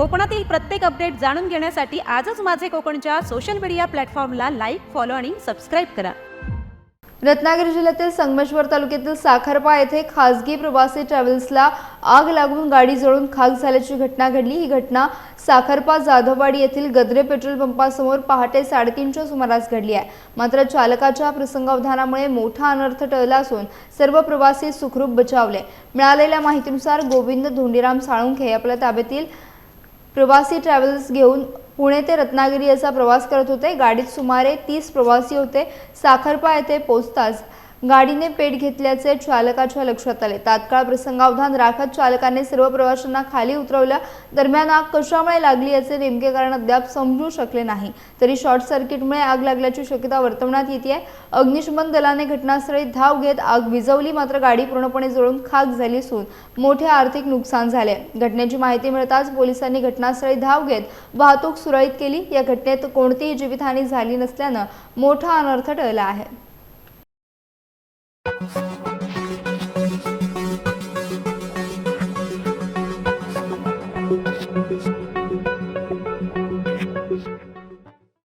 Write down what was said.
कोकणातील प्रत्येक अपडेट जाणून घेण्यासाठी आजच माझे कोकणच्या सोशल मीडिया प्लॅटफॉर्मला लाईक, फॉलो आणि सबस्क्राईब करा। रत्नागिरी जिल्ह्यातील संगमेश्वर तालुक्यातील साखरपा येथे खासगी प्रवासी ट्रॅव्हल्सला आग लागून गाडी जळून खाक झाल्याची घटना घडली। ही घटना साखरपा जाधववाडी येथील गद्रे पेट्रोल पंपासमोर पहाटे 3:30च्या सुमारास घडली आहे। मात्र चालकाच्या प्रसंगावधानामुळे मोठा अनर्थ टळला असून सर्व प्रवासी सुखरूप बचावले। मिळालेल्या माहितीनुसार गोविंद धोंडीराम साळुंखे आपल्या ताब्यातील प्रवासी ट्रॅव्हल्स घेऊन पुणे ते रत्नागिरी असा प्रवास करत होते। गाडीत सुमारे 30 प्रवासी होते। साखरपा येथे पोहोचताच गाडीने पेट घेतल्याचे चालकाच्या लक्षात आले। तात्काळ प्रसंगावधान राखत चालकाने सर्व प्रवाशांना खाली उतरवलं। दरम्यान आग कशामुळे लागली याचे नेमके कारण अद्याप समजू शकले नाही। तरी शॉर्ट सर्किटमुळे आग लागल्याची शक्यता वर्तवण्यात येते आहे। अग्निशमन दलाने घटनास्थळी धाव घेत आग विझवली, मात्र गाडी पूर्णपणे जळून खाक झाली असून मोठे आर्थिक नुकसान झाले। घटनेची माहिती मिळताच पोलिसांनी घटनास्थळी धाव घेत वाहतूक सुरळीत केली। या घटनेत कोणतीही जीवितहानी झाली नसल्याने मोठा अनर्थ टळला आहे।